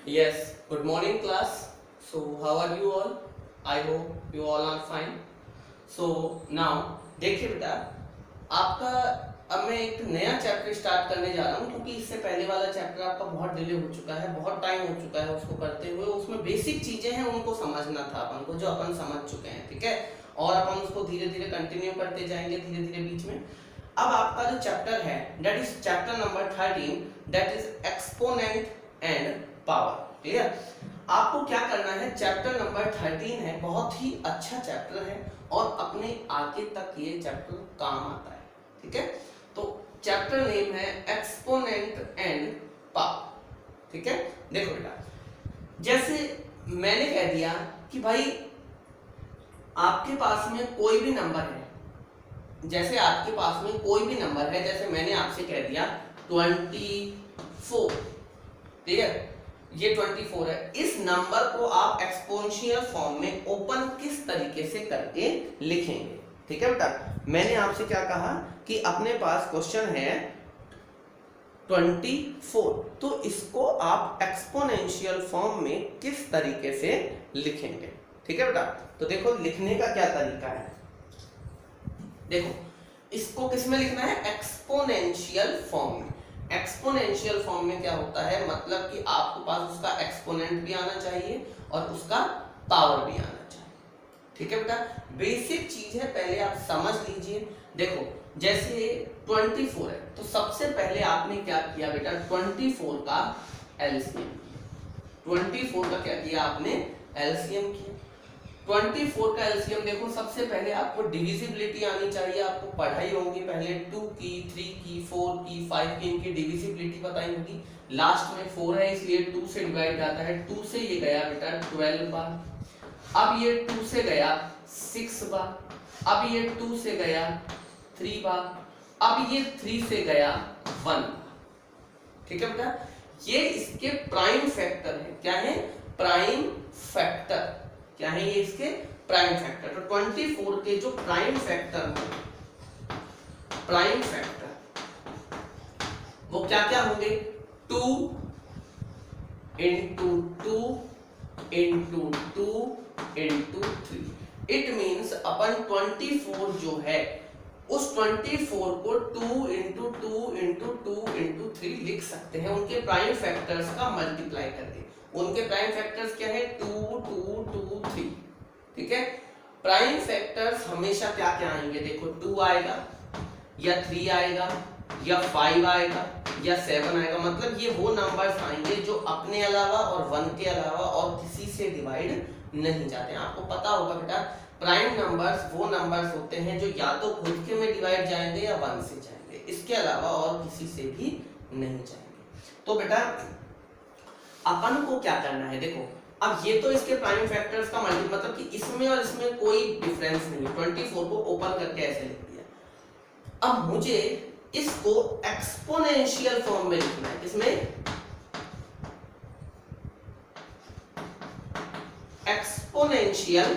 Yes, good morning class. So how are you all? I hope you all are fine. So now देखिए बेटा, आपका अब मैं एक नया चैप्टर स्टार्ट करने जा रहा हूँ क्योंकि इससे पहले वाला चैप्टर आपका बहुत डिले हो चुका है, बहुत टाइम हो चुका है उसको करते हुए। उसमें बेसिक चीजें हैं उनको समझना था अपन को, जो अपन समझ चुके हैं, ठीक है। और अपन उसको धीरे धीरे कंटिन्यू करते जाएंगे धीरे धीरे बीच में। अब आपका जो चैप्टर है that is chapter number 13, that is exponent and power. Clear? आपको क्या करना है, चैप्टर नंबर 13 है, बहुत ही अच्छा चैप्टर है और अपने आगे तक ये चैप्टर काम आता है, ठीक है। तो चैप्टर नेम है एक्सपोनेंट एंड पावर, ठीक है। देखो बेटा, जैसे मैंने कह दिया कि भाई आपके पास में कोई भी नंबर है, जैसे आपके पास में कोई भी नंबर है, जैसे मैंने आपसे कह दिया 24, ठीक है, ये 24 है। इस नंबर को आप एक्सपोनेंशियल फॉर्म में ओपन किस तरीके से करके लिखेंगे, ठीक है बेटा। मैंने आपसे क्या कहा कि अपने पास क्वेश्चन है 24, तो इसको आप एक्सपोनेंशियल फॉर्म में किस तरीके से लिखेंगे, ठीक है बेटा। तो देखो लिखने का क्या तरीका है, देखो इसको किस में लिखना है, एक्सपोनेंशियल फॉर्म में। एक्सपोनेंशियल फॉर्म में क्या होता है, मतलब कि आपके पास उसका एक्सपोनेंट भी आना चाहिए और उसका पावर भी आना चाहिए, ठीक है बेटा। बेसिक चीज है, पहले आप समझ लीजिए। देखो जैसे 24 है तो सबसे पहले आपने क्या किया बेटा, 24 का एलसीएम, 24 का क्या किया आपने, एलसीएम किया। 24 का एलसीएम देखो, सबसे पहले आपको डिविजिबिलिटी आनी चाहिए। आपको पढ़ाई होगी पहले 2 की, 3 की, 4 की, 5 की, इनकी डिविजिबिलिटी बताई होगी। लास्ट में 4 है इसलिए 2 से डिवाइड आता है, 2 से ये गया बेटा 12 बार, अब ये 2 से गया 6 बार, अब ये 2 से गया 3 बार, अब ये 3 से गया 1, ठीक है बेटा। ये इसके प्राइम फैक्टर है, क्या है, प्राइम फैक्टर, क्या है ये इसके प्राइम फैक्टर। तो 24 के जो प्राइम फैक्टर है, प्राइम फैक्टर वो क्या क्या होंगे, 2 into 2 into 2 into 3। It means अपन 24 जो है उस 24 को 2 इंटू 2 इंटू 2 इंटू 3 लिख सकते हैं, उनके प्राइम फैक्टर्स का मल्टीप्लाई करके। उनके प्राइम फैक्टर्स क्या है, 2 2 2 3, ठीक है। प्राइम फैक्टर्स हमेशा क्या क्या आएंगे, देखो 2 आएगा या 3 आएगा या 5 आएगा या 7 आएगा। मतलब ये वो नंबर्स आएंगे जो अपने अलावा और 1 के अलावा और किसी से डिवाइड नहीं जाते हैं। आपको पता होगा बेटा, प्राइम नंबर्स वो नंबर्स होते हैं जो या तो खुद के में डिवाइड जाएंगे या 1 से जाएंगे, इसके अलावा और किसी से भी नहीं जाएंगे। तो बेटा अपन को क्या करना है, देखो अब ये तो इसके प्राइम फैक्टर्स का मल्टी, मतलब कि इसमें और इसमें कोई डिफरेंस नहीं है। 24 को ओपन करके ऐसे लिख दिया। अब मुझे इसको एक्सपोनेंशियल फॉर्म में लिखना है, किसमें, एक्सपोनेंशियल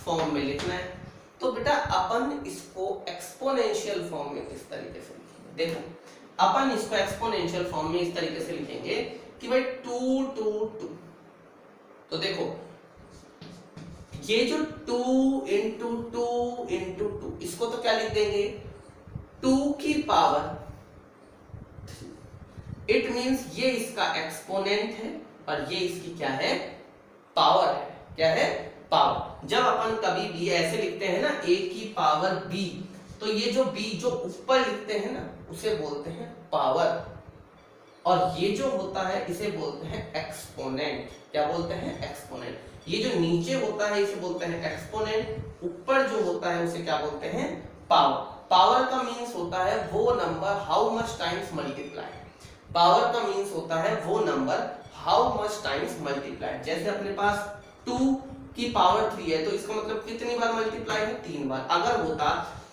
फॉर्म में लिखना है। तो बेटा अपन इसको एक्सपोनेंशियल फॉर्म में किस तरीके से लिखेंगे, देखो अपन इसको एक्सपोनेंशियल फॉर्म में इस तरीके से लिखेंगे कि भाई 2 2 2। तो देखो ये जो 2 इंटू 2 इंटू 2, इसको तो क्या लिख देंगे, 2 की पावर 3। इट मींस ये इसका एक्सपोनेंट है और ये इसकी क्या है, पावर है, क्या है, पावर। जब अपन कभी भी ऐसे लिखते हैं ना, a की पावर b, तो ये जो b जो ऊपर लिखते हैं ना उसे बोलते हैं पावर, और ये जो होता है इसे बोलते हैं एक्सपोनेंट। क्या बोलते हैं, एक्सपोनेंट। ये जो नीचे होता है इसे बोलते हैं एक्सपोनेंट, ऊपर जो होता है उसे क्या बोलते हैं, पावर। पावर का मींस होता है वो number how much times multiply. Power का मींस होता है वो number how much times multiply. जैसे अपने पास 2 की पावर 3 है तो इसका मतलब कितनी बार मल्टीप्लाई है, 3 बार। अगर होता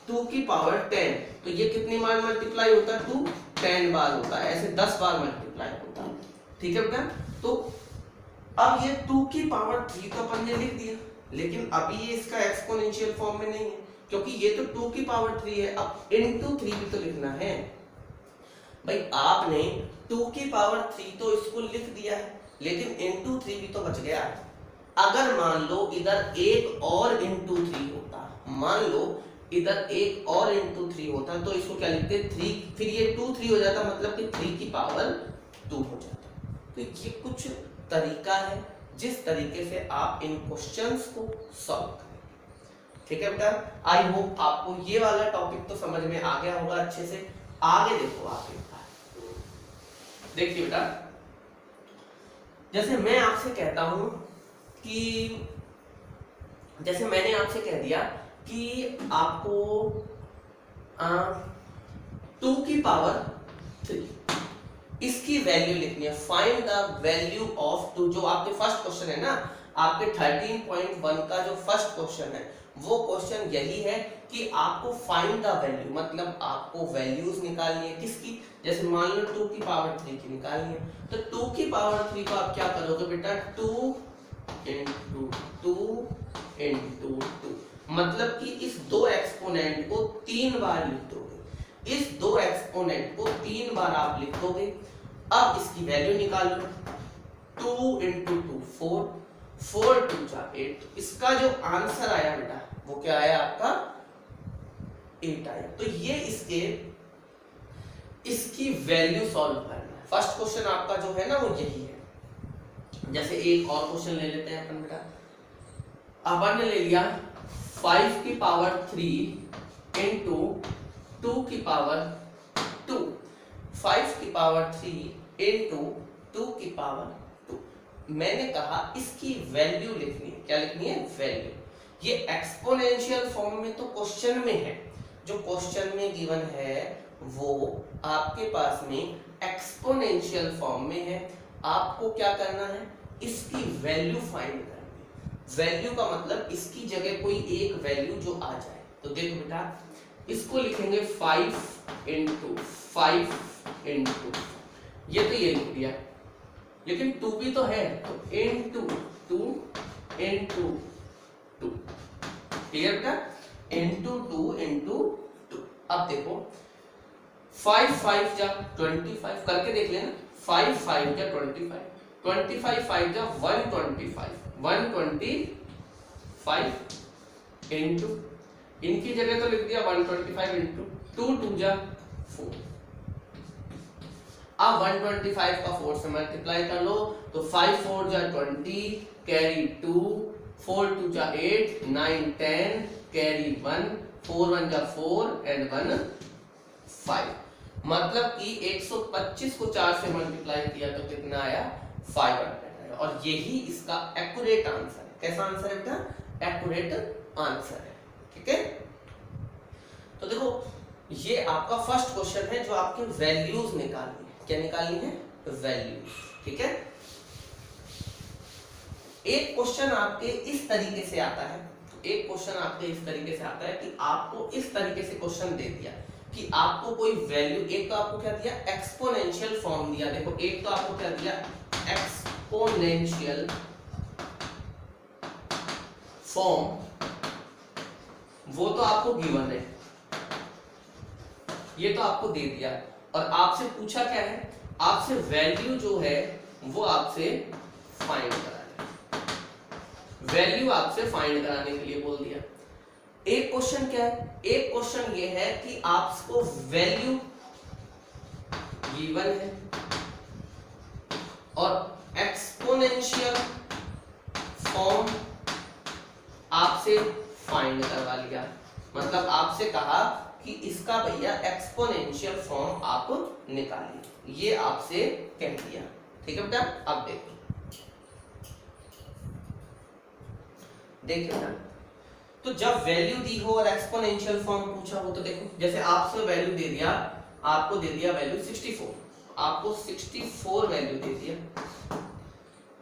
2 की पावर 10 तो ये कितनी बार मल्टीप्लाई होता, 2 10 बार होता है, ऐसे 10 बार मल्टीप्लाई होता, ठीक है बेटा। तो अब ये 2 की पावर 3 तो अपन ने लिख दिया, लेकिन अभी ये इसका एक्सपोनेंशियल फॉर्म में नहीं है क्योंकि ये तो 2 की पावर 3 है। अब इनटू 3 भी तो लिखना है, भाई आपने 2 की पावर 3 तो इसको लिख दिया है, लेकिन इंटू 3 भी तो बच गया। अगर मान लो इधर एक और इंटू 3 होता, मान लो इधर एक और इंटू 3 होता तो इसको क्या लिखते 3, फिर ये 2 3 हो जाता, मतलब कि 3 की पावर 2 हो जाता। तो ये कुछ तरीका है जिस तरीके से आप इन क्वेश्चंस को सॉल्व करें। ठीक है बेटा, आई होप आपको ये वाला टॉपिक तो समझ में आ गया होगा अच्छे से। आगे देखो, आगे देखिए बेटा, जैसे मैं आपसे कहता हूं कि जैसे मैंने आपसे कह दिया कि आपको 2 की पावर 3 इसकी वैल्यू लिखनी है। फाइंड द वैल्यू ऑफ 2, जो आपके फर्स्ट क्वेश्चन है ना, आपके 13.1 का जो फर्स्ट क्वेश्चन है वो क्वेश्चन यही है कि आपको फाइंड द वैल्यू, मतलब आपको वैल्यूज निकालनी है किसकी, जैसे मान लो 2 की पावर 3 की निकालनी है, तो 2 की पावर 3 को आप क्या करोगे बेटा, 2 इंटू 2 इंटू 2, मतलब कि इस दो एक्सपोनेंट को 3 बार लिख दोगे। इस दो एक्सपोनेंट को 3 बार आप लिख दोगे। अब इसकी वैल्यू निकाल लो, 2 इंटू 2 4, 4 2 जा 8, इसका जो आंसर आया बेटा वो क्या आया आपका 8 आया। तो ये इसकी वैल्यू सॉल्व करना है। फर्स्ट क्वेश्चन आपका जो है ना वो यही है। जैसे एक और क्वेश्चन ले लेते हैं अपन बेटा, अपन ने ले लिया 5 की पावर 3 इंटू 2 की पावर 2, 5 की पावर 3 इंटू 2 की पावर 2। मैंने कहा इसकी वैल्यू लिखनी है। क्या लिखनी है, वैल्यू। ये एक्सपोनेंशियल फॉर्म में तो क्वेश्चन में है, जो क्वेश्चन में गिवन है वो आपके पास में एक्सपोनेंशियल फॉर्म में है। आपको क्या करना है, इसकी वैल्यू फाइंड करनी है। वैल्यू का मतलब इसकी जगह कोई एक वैल्यू जो आ जाए। तो देखो बेटा, इसको लिखेंगे 5 इंटू 5 इंटू, ये तो ये लिख दिया, लेकिन 2 भी तो है, तो इंटू 2 इंटू 2, ठीक है बेटा, इंटू 2 इंटू 2। अब देखो 5 5 जा 25, करके देख लेना, 5 5 जा 25, 25 5 जा 125, 125 इंटू, इनकी जगह तो लिख दिया 125 इंटू 2 2 जा 4। अब 125 का 4 से मल्टीप्लाई कर लो, तो 5 4 जा 20, कैरी 2, 4 2 जा 8, 9 10, कैरी 1, 4 1 जा 4 एंड 1 5। मतलब कि 125 को 4 से मल्टीप्लाई किया तो कितना आया, 500 आया। और यही इसका एक्यूरेट आंसर है। कैसा आंसर है बेटा, एक्यूरेट आंसर है। ठीक है, तो देखो ये आपका फर्स्ट क्वेश्चन है जो आपके वैल्यूज निकालनी है। क्या निकालनी है, वैल्यूज। ठीक है, एक क्वेश्चन आपके इस तरीके से आता है, एक क्वेश्चन आपके इस तरीके से आता है कि आपको इस तरीके से क्वेश्चन दे दिया कि आपको कोई वैल्यू, एक तो आपको क्या दिया, एक्सपोनेंशियल फॉर्म दिया। देखो एक तो आपको क्या दिया, एक्सपोनेंशियल फॉर्म, वो तो आपको गिवन है, ये तो आपको दे दिया, और आपसे पूछा क्या है, आपसे वैल्यू जो है वो आपसे फाइंड कराना है। वैल्यू आपसे फाइंड कराने के लिए बोल दिया। एक क्वेश्चन क्या है, एक क्वेश्चन ये है कि आपको वैल्यू गिवन है और एक्सपोनेंशियल फॉर्म आपसे फाइंड करवा लिया। मतलब आपसे कहा कि इसका भैया एक्सपोनेंशियल फॉर्म आप निकालिए, ये आपसे कह दिया। ठीक है बेटा, अब देखो, देखिए ना, तो जब वैल्यू दी हो और एक्सपोनेंशियल फॉर्म पूछा हो, तो देखो जैसे आपसे वैल्यू दे दिया, आपको दे दिया वैल्यू 64, आपको 64 वैल्यू दे दिया।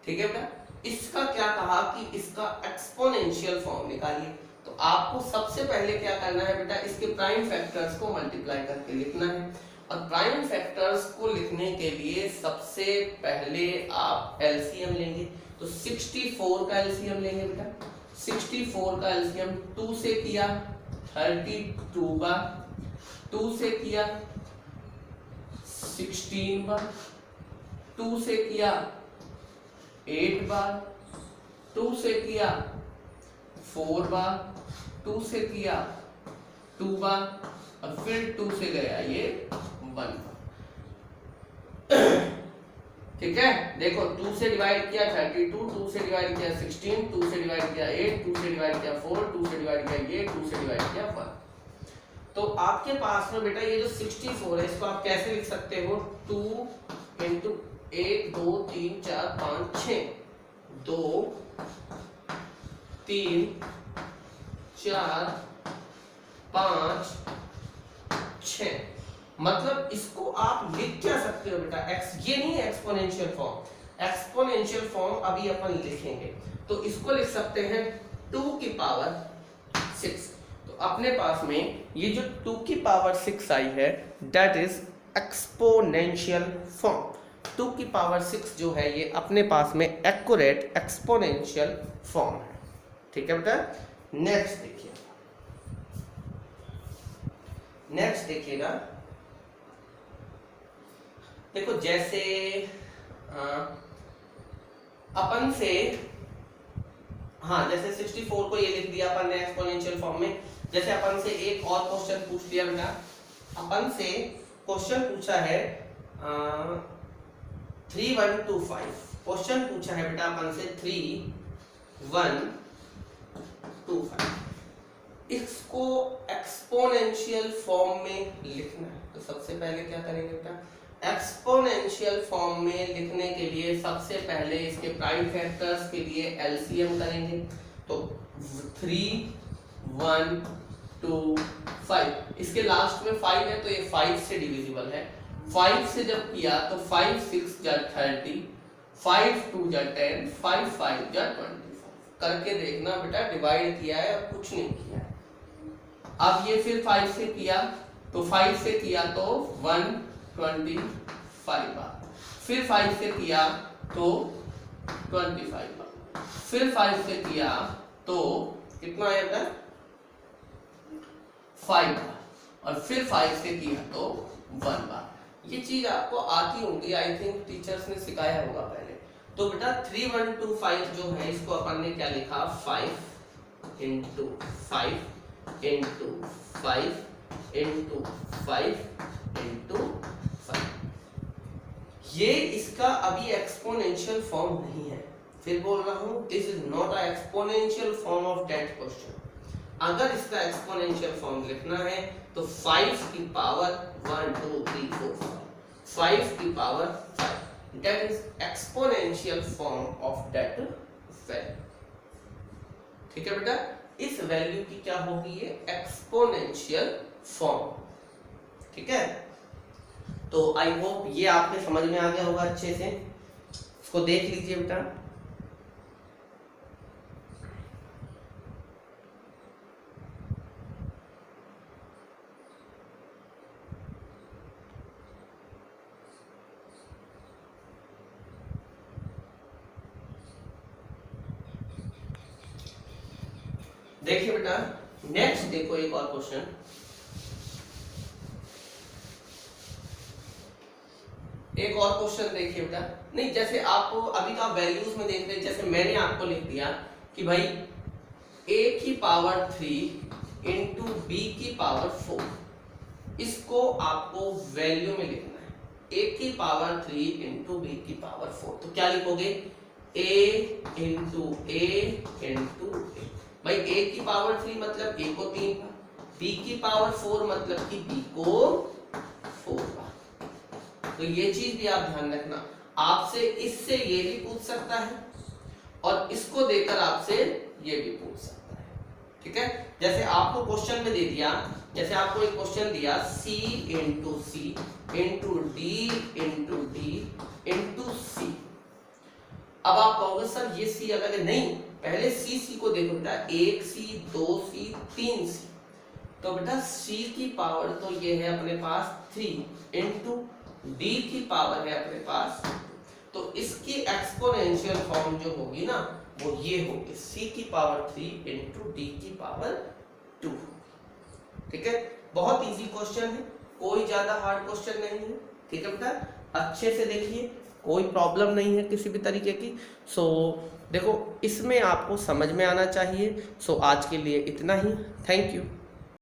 ठीक है बेटा, इसका क्या कहा कि इसका एक्सपोनेंशियल फॉर्म निकालिए। तो आपको सबसे पहले क्या करना है बेटा, इसके प्राइम फैक्टर्स को मल्टीप्लाई करके लिखना है। और प्राइम फैक्टर्स को लिखने के लिए सबसे पहले आप एलसीएम लेंगे। तो 64 का एलसीएम लेंगे बेटा, 64 का एलसीएम 2 से किया 32 बार, 2 से किया 16 बार, 2 से किया 8 बार, 2 से किया 4 बार, 2 से किया 2 बार, और फिर 2 से गया ये 1 बार। ठीक है, देखो 2 से डिवाइड किया 32, 2 से डिवाइड किया 16, 2 से डिवाइड किया 8, 2 से डिवाइड किया 4, 2 से डिवाइड किया ये, 2 से डिवाइड किया 1। तो आपके पास में बेटा ये जो 64 है इसको आप कैसे लिख सकते हो? 2 इंटू 1 2 3 4 5 6, 2 3 4 5 6। मतलब इसको आप लिख क्या सकते हो बेटा? एक्स, ये नहीं है एक्सपोनेंशियल फॉर्म। एक्सपोनेंशियल फॉर्म अभी अपन लिखेंगे, तो इसको लिख सकते हैं 2 की पावर 6। तो अपने पास में ये जो 2 की पावर 6 आई है दैट इज एक्सपोनेंशियल फॉर्म। 2 की पावर 6 जो है ये अपने पास में एक्यूरेट एक्सपोनेंशियल फॉर्म है। ठीक है बेटा, नेक्स्ट देखिए, नेक्स्ट देखिएगा। देखो जैसे अपन से, हाँ जैसे 64 को ये लिख दिया अपन ने एक्सपोनेंशियल फॉर्म में। जैसे अपन से एक और क्वेश्चन पूछ लिया बेटा, अपन से क्वेश्चन पूछा है 3125। क्वेश्चन पूछा है बेटा अपन से 3125। इसको एक्सपोनेंशियल फॉर्म में लिखना है, तो सबसे पहले क्या करेंगे बेटा? एक्सपोनेंशियल फॉर्म में लिखने के लिए सबसे पहले इसके प्राइम फैक्टर्स के लिए एलसीएम करेंगे। तो 3 1 2 5, इसके लास्ट में 5 है तो ये 5 से डिविजिबल है। 5 से जब किया तो 5 6 जा 30, 5 2 जा 10, 5 5 जा 25। करके देखना बेटा, डिवाइड किया है और कुछ नहीं किया है। अब ये फिर 5 से किया तो 5 से किया तो 125 बार, फिर 5 से किया तो 25 बार, फिर 5 से किया तो कितना आया बेटा? 5 बार, और फिर 5 से किया तो 1 बार। ये चीज आपको आती होंगी, आई थिंक टीचर्स ने सिखाया होगा पहले। तो बेटा 3125 जो है इसको अपन ने क्या लिखा? 5 इंटू 5 इंटू 5 इंटू 5 इंटू 5। ये इसका अभी एक्सपोनेंशियल फॉर्म नहीं है, फिर बोल रहा हूं this is not a exponential form of that question. अगर इसका एक्सपोनेंशियल फॉर्म लिखना है तो 5 की पावर 1 2 3 4 5, 5 की power 5, that is exponential form of that value. ठीक है बेटा, इस वैल्यू की क्या होगी? ये एक्सपोनेंशियल फॉर्म। ठीक है, तो आई होप ये आपके समझ में आ गया होगा अच्छे से। इसको देख लीजिए बेटा। देखिए बेटा, नेक्स्ट देखो एक और क्वेश्चन। एक और क्वेश्चन देखिए बेटा। नहीं, जैसे आपको अभी तो आप वैल्यूज में देख रहे हैं, जैसे मैंने आपको लिख दिया कि भाई a की पावर 3 इंटू बी की पावर 4, इसको आपको वैल्यू में लिखना है। a की पावर 3 इंटू बी की पावर 4, तो क्या लिखोगे? a इंटू ए इंटू ए। भाई a की पावर 3 मतलब a को 3 बार, b की पावर 4 मतलब कि b को 4 बार। तो ये चीज भी आप ध्यान रखना, आपसे इससे ये भी पूछ सकता है और इसको देकर आपसे ये भी पूछ सकता है। ठीक है, जैसे आपको क्वेश्चन में दे दिया, जैसे आपको एक क्वेश्चन दिया c into C into D into D into C. अब आप कहोगे सर ये c अलग है। नहीं, पहले c को देखो बेटा, 1c 2c 3c। तो बेटा c की पावर तो ये है अपने पास 3 इंटू d की पावर है अपने पास, तो इसकी एक्सपोनेंशियल फॉर्म जो होगी ना वो ये होगी c की पावर 3 इंटू डी की पावर 2। ठीक है, बहुत इजी क्वेश्चन है, कोई ज्यादा हार्ड क्वेश्चन नहीं है। ठीक है बेटा, अच्छे से देखिए। कोई प्रॉब्लम नहीं है किसी भी तरीके की। सो देखो इसमें आपको समझ में आना चाहिए। सो आज के लिए इतना ही। Thank you.